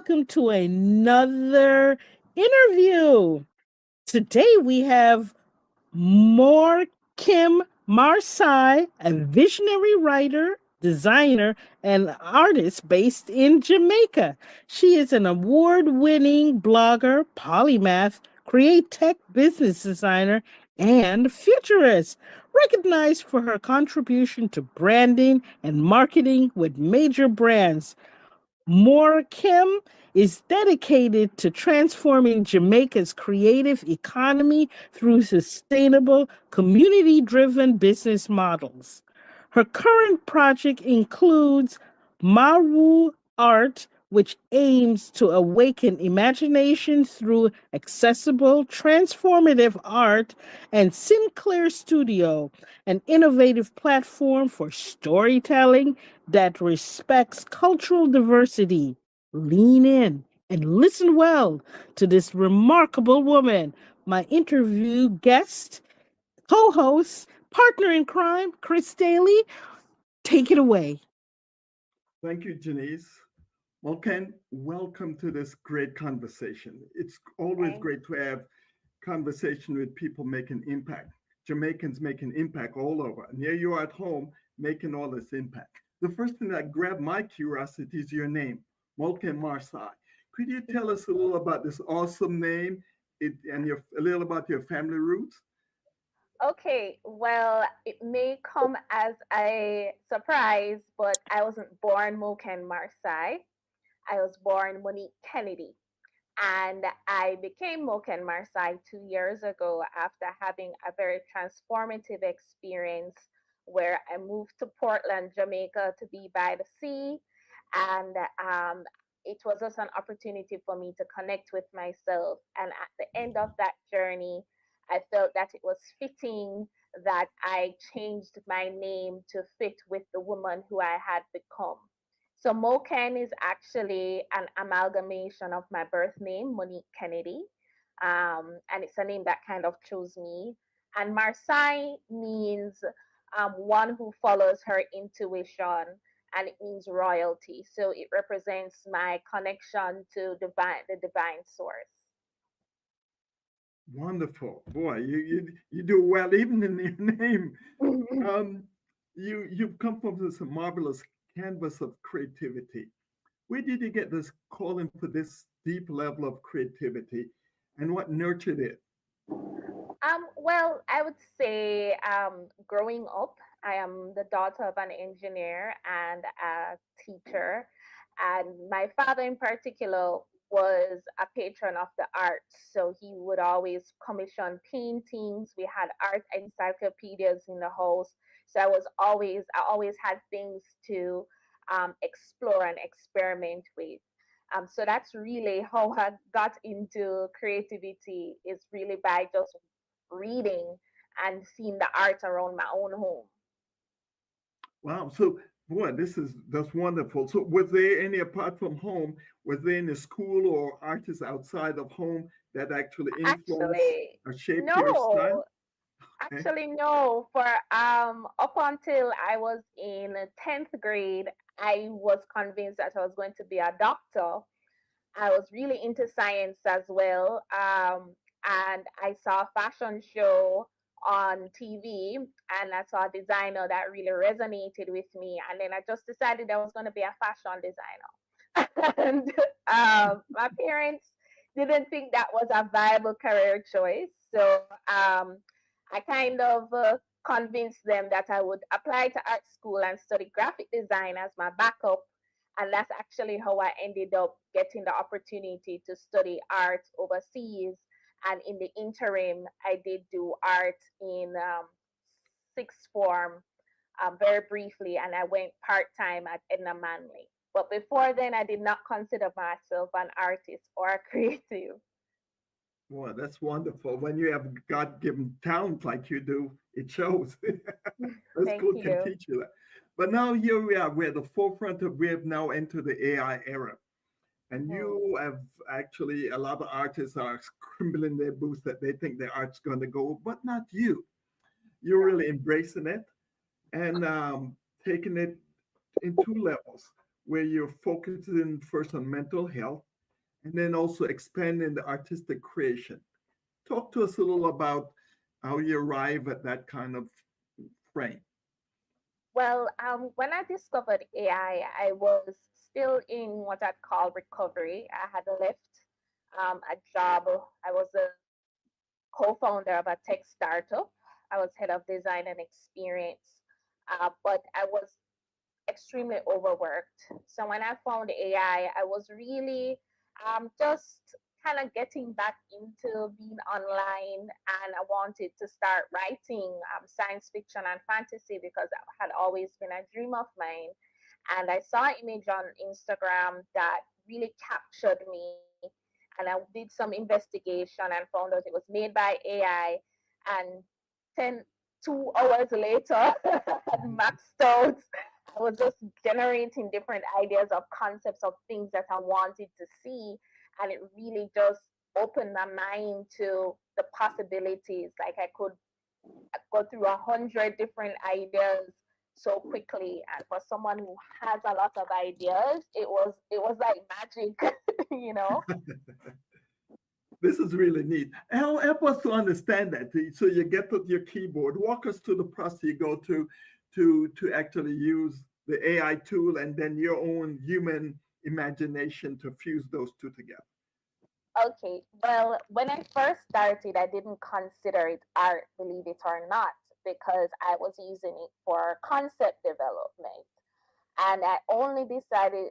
welcome to another interview. Today we have Moken Marsai, a visionary writer, designer, and artist based in Jamaica. She is an award winning blogger, polymath, create tech business designer, and futurist, recognized for her contribution to branding and marketing with major brands. More Kim is dedicated to transforming Jamaica's creative economy through sustainable, community driven business models. Her current project includes Maru Art, which aims to awaken imagination through accessible, transformative art, and Sinclair Studio, an innovative platform for storytelling that respects cultural diversity. Lean in and listen well to this remarkable woman. My interview guest, co host, partner in crime, Chris Daly. Take it away. Thank you, Janice. Moken, welcome to this great conversation. It's always Thanks. great to have conversation with people making impact. Jamaicans making impact all over. And here you are at home making all this impact. The first thing that grabbed my curiosity is your name, Moken Marsai. Could you tell us a little about this awesome name and a little about your family roots? Okay, well, it may come as a surprise, but I wasn't born Moken Marsai. I was born Monique Kennedy. And I became Moken Marsai 2 years ago after having a very transformative experience where I moved to Portland, Jamaica to be by the sea. And it was just an opportunity for me to connect with myself. And at the end of that journey, I felt that it was fitting that I changed my name to fit with the woman who I had become. So Moken is actually an amalgamation of my birth name, Monique Kennedy. And it's a name that kind of chose me. And Marsai means one who follows her intuition, and it means royalty. So it represents my connection to the divine source. Wonderful. Boy, you do well even in your name. Um, you've come from this marvelous canvas of creativity. Where did you get this calling for this deep level of creativity, and what nurtured it? Well, I would say growing up, I am the daughter of an engineer and a teacher. And my father, in particular, was a patron of the arts. So he would always commission paintings. We had art encyclopedias in the house. So I always had things to explore and experiment with. So that's really how I got into creativity, is really by just reading and seeing the art around my own home. Wow. So, boy, that's wonderful. So, was there any apart from home? Was there any school or artists outside of home that actually influenced Actually, or shaped your style? no. Okay. Actually, no. For up until I was in 10th grade, I was convinced that I was going to be a doctor. I was really into science as well. And I saw a fashion show on TV, and I saw a designer that really resonated with me. And then I just decided I was going to be a fashion designer. And my parents didn't think that was a viable career choice. So I kind of convinced them that I would apply to art school and study graphic design as my backup. And that's actually how I ended up getting the opportunity to study art overseas. And in the interim, I did do art in sixth form very briefly, and I went part time at Edna Manley. But before then, I did not consider myself an artist or a creative. Boy, that's wonderful. When you have God-given talent like you do, it shows. The Thank school can you. teach you that. But now here we are. We're at the forefront of, we have now entered the AI era. And Hmm. you have actually, a lot of artists are scribbling their boots that they think their art's going to go, but not you. You're No. really embracing it and taking it in two levels, where you're focusing first on mental health and then also expanding the artistic creation. Talk to us a little about how you arrive at that kind of frame. Well, when I discovered AI, I was still in what I'd call recovery. I had left a job. I was a co-founder of a tech startup. I was head of design and experience, but I was extremely overworked. So when I found AI, I was really just kind of getting back into being online, and I wanted to start writing science fiction and fantasy because that had always been a dream of mine. And I saw an image on Instagram that really captured me, and I did some investigation and found out it was made by AI. And 10, 2 hours later, I had maxed out. I was just generating different ideas of concepts of things that I wanted to see. And it really just opened my mind to the possibilities. Like I could go through 100 different ideas so quickly. And for someone who has a lot of ideas, it was like magic, you know? This is really neat. Help us to understand that. So you get to your keyboard. Walk us through the process you go to actually use the AI tool and then your own human imagination to fuse those two together. Okay, well, when I first started, I didn't consider it art, believe it or not, because I was using it for concept development. And I only started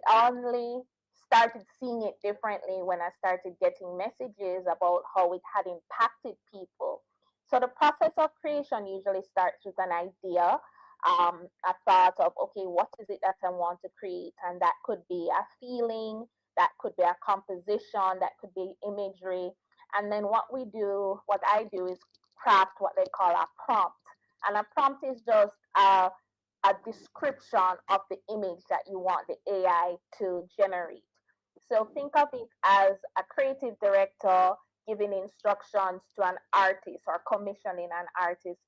seeing it differently when I started getting messages about how it had impacted people. So the process of creation usually starts with an idea, a thought of, okay, what is it that I want to create? And that could be a feeling, that could be a composition, that could be imagery. And then what I do is craft what they call a prompt. And a prompt is just a description of the image that you want the AI to generate. So think of it as a creative director giving instructions to an artist or commissioning an artist.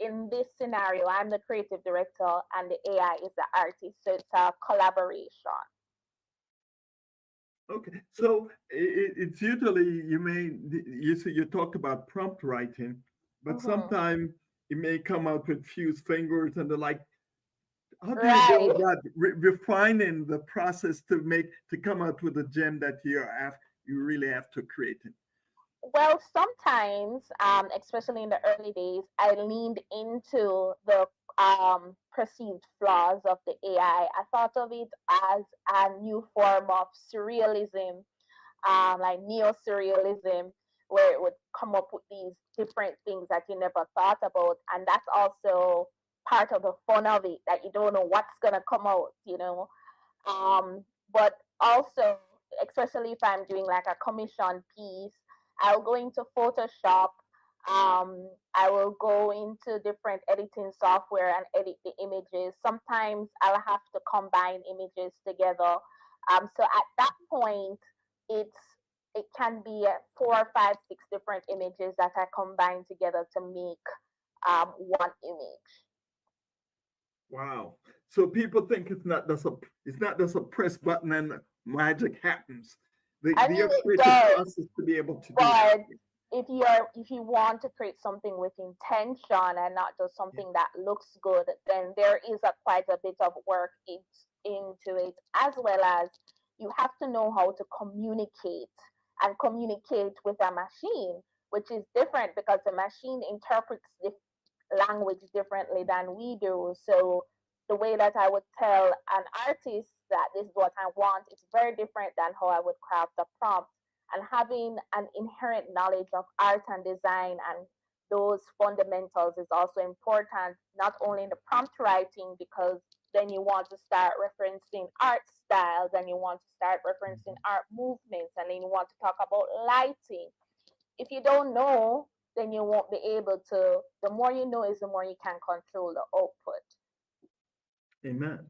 In this scenario, I'm the creative director and the AI is the artist. So it's a collaboration. Okay, so it's usually you talked about prompt writing, but Hmm. sometimes it may come out with fused fingers and the like. How do you go Right. about refining the process to come out with a gem that you really have to create it? Well, sometimes, especially in the early days, I leaned into the perceived flaws of the AI. I thought of it as a new form of surrealism, like neo surrealism, where it would come up with these different things that you never thought about. And that's also part of the fun of it, that you don't know what's going to come out. But also, especially if I'm doing like a commission piece, I'll go into Photoshop. I will go into different editing software and edit the images. Sometimes I'll have to combine images together. So at that point, it's it can be 4, 5, 6 different images that I combine together to make one image. Wow. So people think it's not just a press button and magic happens. I The mean, your it creative does. process to be able to do that. But if you want to create something with intention and not just Yeah. something that looks good, then there is quite a bit of work into it, as well as you have to know how to communicate and communicate with a machine, which is different because the machine interprets the language differently than we do. So the way that I would tell an artist that this is what I want is very different than how I would craft a prompt. And having an inherent knowledge of art and design and those fundamentals is also important, not only in the prompt writing, because then you want to start referencing art styles and you want to start referencing Mhm. art movements and then you want to talk about lighting. If you don't know, then you won't be able to. The more you know is the more you can control the output. Amen.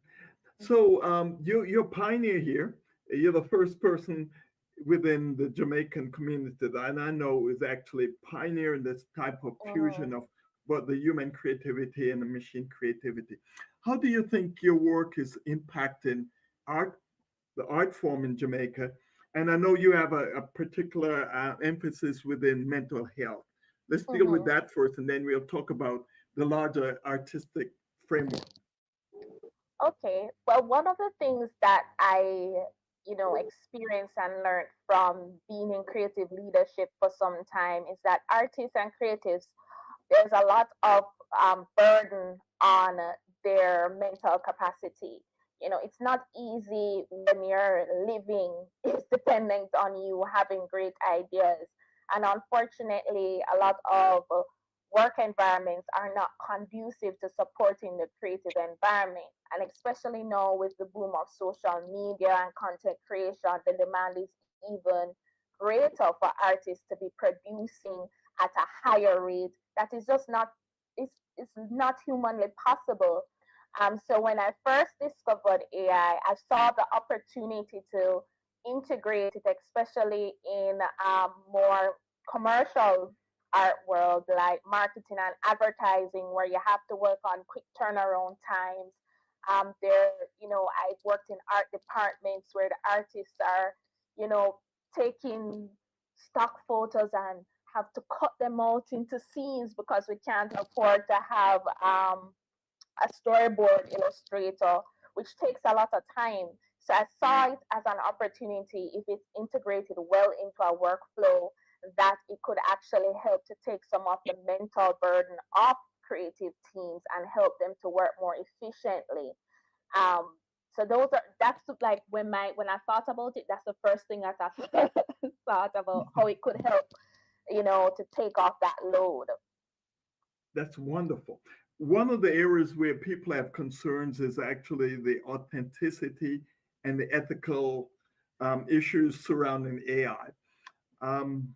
So you're a pioneer here. You're the first person within the Jamaican community that I know is actually pioneering this type of Mhm. fusion of both the human creativity and the machine creativity. How do you think your work is impacting art, the art form in Jamaica, And I know you have a particular emphasis within mental health. Let's deal with Mhm. that first, and then we'll talk about the larger artistic framework. Okay. Well, one of the things that I experienced and learned from being in creative leadership for some time is that artists and creatives, there's a lot of burden on their mental capacity. It's not easy when your living is dependent on you having great ideas. And unfortunately, a lot of work environments are not conducive to supporting the creative environment. And especially now with the boom of social media and content creation, the demand is even greater for artists to be producing at a higher rate that is just not it's not humanly possible. So when I first discovered AI, I saw the opportunity to integrate it, especially in more commercial art world like marketing and advertising, where you have to work on quick turnaround times. There, I've worked in art departments where the artists are, you know, taking stock photos and have to cut them out into scenes because we can't afford to have a storyboard illustrator, which takes a lot of time. So I saw it as an opportunity, if it's integrated well into our workflow, that it could actually help to take some of the mental burden off creative teams and help them to work more efficiently. Um, so that's like when I thought about it, that's the first thing that I thought about how it could help, to take off that load. That's wonderful. One of the areas where people have concerns is actually the authenticity and the ethical issues surrounding AI. Um,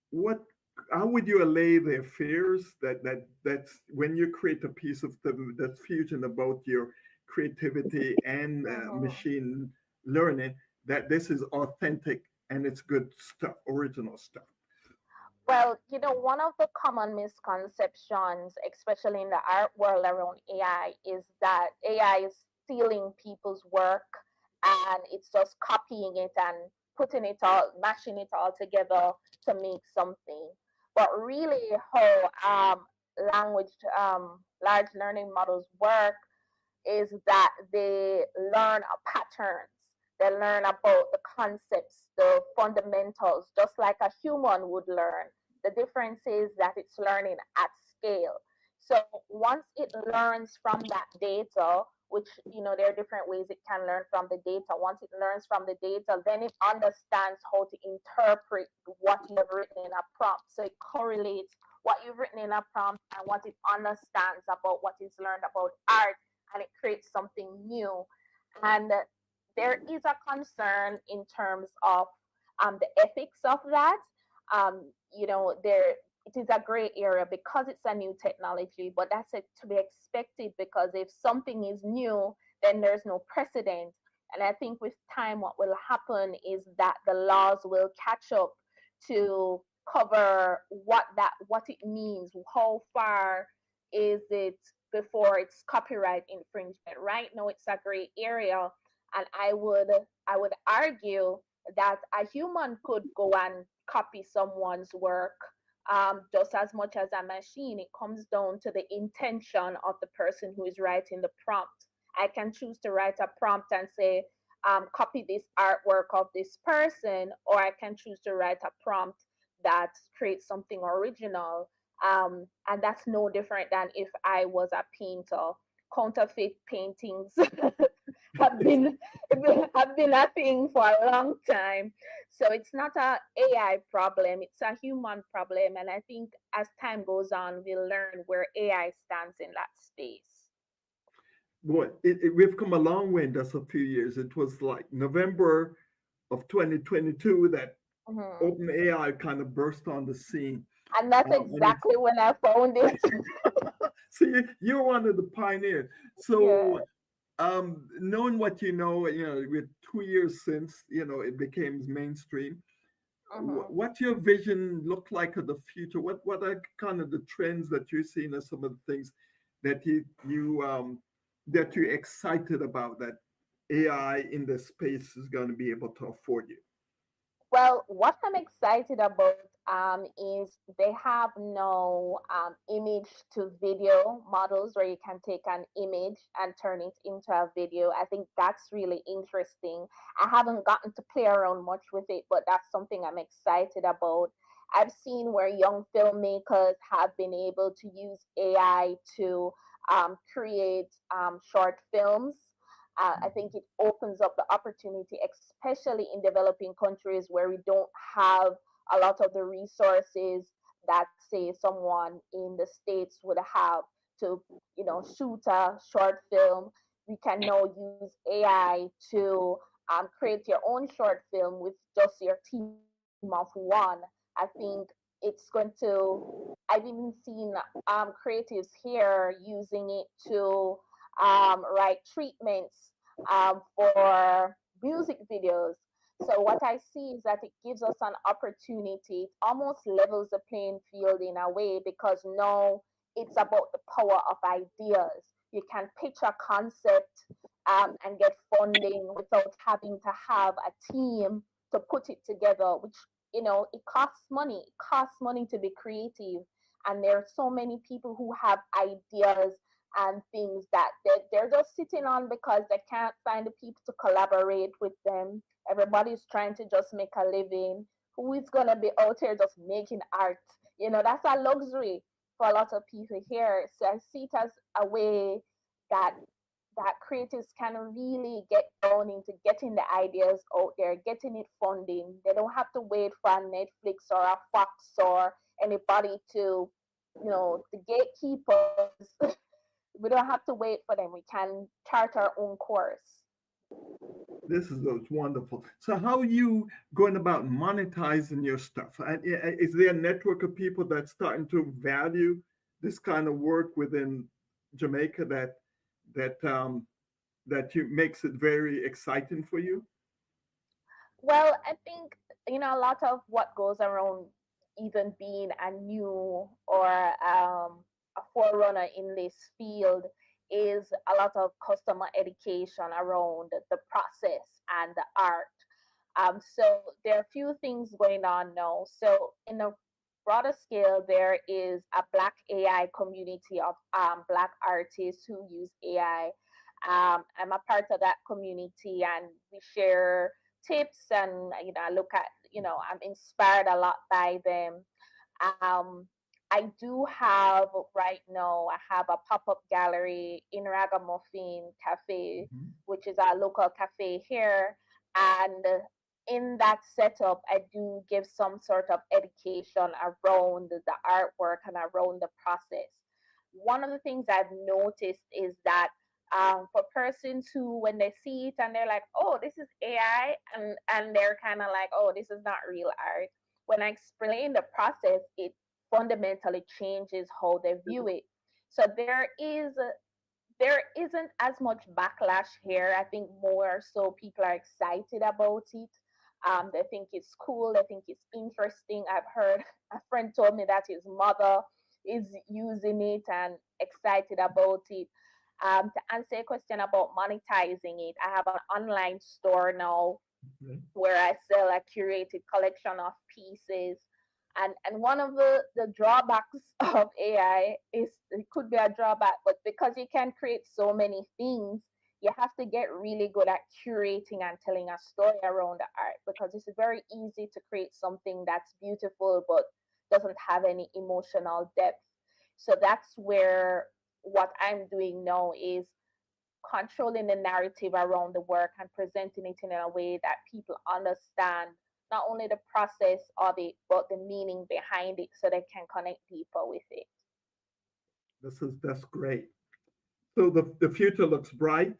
what how would you allay their fears that's when you create a piece of that's fusion about your creativity and Mhm. machine learning, that this is authentic and it's good stuff, original stuff? Well, one of the common misconceptions, especially in the art world around AI, is that AI is stealing people's work and it's just copying it and putting it all, mashing it all together to make something. But really, how language, large learning models work is that they learn patterns. They learn about the concepts, the fundamentals, just like a human would learn. The difference is that it's learning at scale. So once it learns from that data, which there are different ways it can learn from the data. Once it learns from the data, then it understands how to interpret what you have written in a prompt. So it correlates what you've written in a prompt and what it understands about what is learned about art, and it creates something new. And there is a concern in terms of the ethics of that. There it is a gray area because it's a new technology, but that's to be expected because if something is new, then there's no precedent. And I think with time, what will happen is that the laws will catch up to cover what it means, how far is it before it's copyright infringement. Right now, it's a gray area, and I would argue that a human could go and copy someone's work just as much as a machine. It comes down to the intention of the person who is writing the prompt. I can choose to write a prompt and say, copy this artwork of this person, or I can choose to write a prompt that creates something original. And that's no different than if I was a painter. Counterfeit paintings have been have been a thing for a long time. So it's not a AI problem; it's a human problem. And I think as time goes on, we'll learn where AI stands in that space. Boy, we've come a long way in just a few years. It was like November of 2022 that Mhm. OpenAI kind of burst on the scene. And that's And it's exactly when I found it. see, you're one of the pioneers. Yeah. So, knowing what with 2 years since it became mainstream, Mhm. what's your vision look like of the future? What are kind of the trends that you're seeing as some of the things that that you're excited about that AI in the space is going to be able to afford you? Well, what I'm excited about is they have no image to video models where you can take an image and turn it into a video. I think that's really interesting. I haven't gotten to play around much with it, but that's something I'm excited about. I've seen where young filmmakers have been able to use AI to create short films. I think it opens up the opportunity, especially in developing countries where we don't have a lot of the resources that, say, someone in the States would have to, shoot a short film. We can now use AI to create your own short film with just your team of one. I think it's going to, I've even seen creatives here using it to write treatments for music videos. So what I see is that it gives us an opportunity. It almost levels the playing field in a way because now it's about the power of ideas. You can pitch a concept and get funding without having to have a team to put it together, which it costs money. It costs money to be creative, and there are so many people who have ideas and things that they're just sitting on because they can't find the people to collaborate with them. Everybody's trying to just make a living. Who is going to be out here just making art? That's a luxury for a lot of people here. So I see it as a way that creatives can really get down into getting the ideas out there, getting it funding. They don't have to wait for a Netflix or a Fox or anybody to, the gatekeepers. We don't have to wait for them. We can chart our own course. This is those wonderful. So, how are you going about monetizing your stuff? And is there a network of people that's starting to value this kind of work within Jamaica that that you makes it very exciting for you? Well, I think, a lot of what goes around even being a new or a forerunner in this field is a lot of customer education around the process and the art. So there are a few things going on now. So in a broader scale, there is a Black AI community of Black artists who use AI. I'm a part of that community, and we share tips, and I look at, I'm inspired a lot by them. Um, I do have right now, I have a pop-up gallery in Ragamuffin Cafe, Mhm. which is our local cafe here. And in that setup, I do give some sort of education around the artwork and around the process. One of the things I've noticed is that for persons who, when they see it and they're like, oh, this is AI, and they're kind of like, oh, this is not real art. When I explain the process, it fundamentally changes how they view it. So there isn't as much backlash here. I think more so people are excited about it. They think it's cool. They think it's interesting. I've heard a friend told me that his mother is using it and excited about it. To answer a question about monetizing it, I have an online store now Okay. where I sell a curated collection of pieces. And one of the drawbacks of AI is it could be a drawback, but because you can create so many things, you have to get really good at curating and telling a story around the art because it's very easy to create something that's beautiful but doesn't have any emotional depth. So that's where what I'm doing now is controlling the narrative around the work and presenting it in a way that people understand not only the process of it, but the meaning behind it so they can connect deeper with it. That's great. So the future looks bright,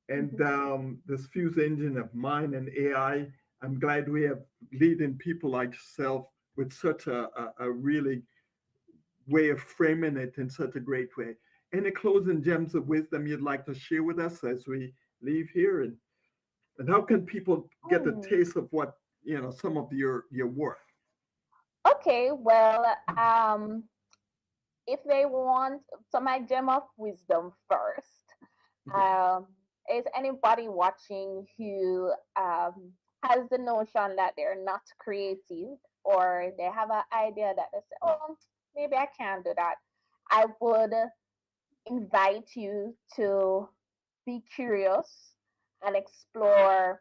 and Mhm. this fuse engine of mind and AI. I'm glad we have leading people like yourself with such a really way of framing it in such a great way. Any closing gems of wisdom you'd like to share with us as we leave here, and how can people get a Hmm. taste of what some of your work? Okay, well, if they want, so my gem of wisdom first. Okay. Um, is anybody watching who has the notion that they're not creative, or they have an idea that they say, oh, maybe I can do that, I would invite you to be curious and explore,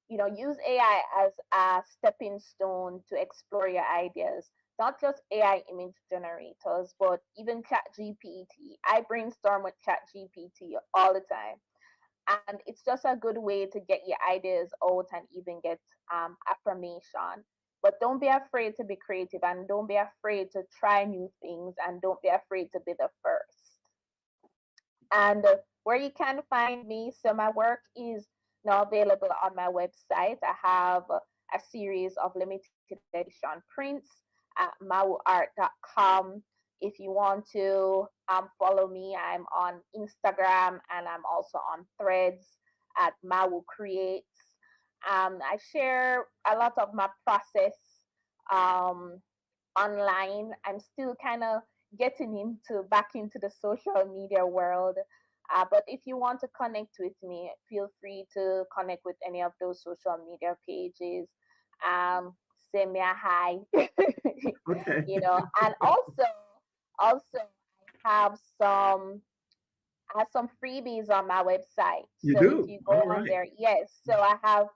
use AI as a stepping stone to explore your ideas. Not just AI image generators, but even Chat GPT. I brainstorm with Chat GPT all the time. And it's just a good way to get your ideas out and even get affirmation. But don't be afraid to be creative, and don't be afraid to try new things, and don't be afraid to be the first. And where you can find me, so my work is now available on my website. I have a series of limited edition prints at mawuart.com. If you want to follow me, I'm on Instagram, and I'm also on Threads at Mawu Creates. I share a lot of my process um, online. I'm still kind of getting into back into the social media world. But if you want to connect with me, feel free to connect with any of those social media pages. Um, Send me a hi, Okay. and also I have some freebies on my website. You So if do? you go All on right. there, yes. So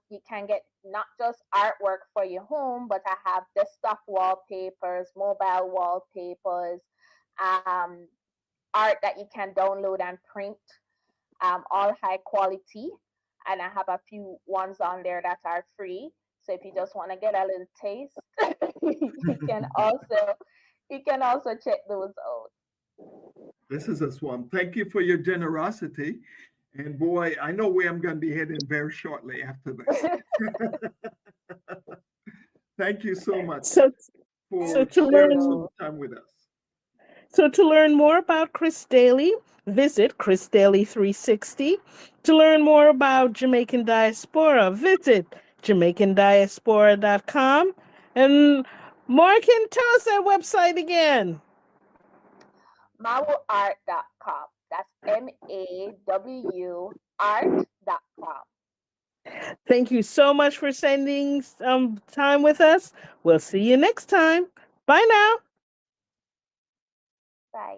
you can get not just artwork for your home, but I have desktop wallpapers, mobile wallpapers, um, art that you can download and print, all high quality. And I have a few ones on there that are free. So if you just want to get a little taste, you can also check those out. This is a swamp. Thank you for your generosity. And boy, I know where I'm going to be heading very shortly after this. Thank you so much So, so for to sharing some learn time with us. So to learn more about Chris Daly, visit Chris Daly 360. To learn more about Jamaican Diaspora, visit JamaicanDiaspora.com. And Morgan, tell us that website again. mawuart.com. That's MAW art.com. Thank you so much for spending time with us. We'll see you next time. Bye now. Bye.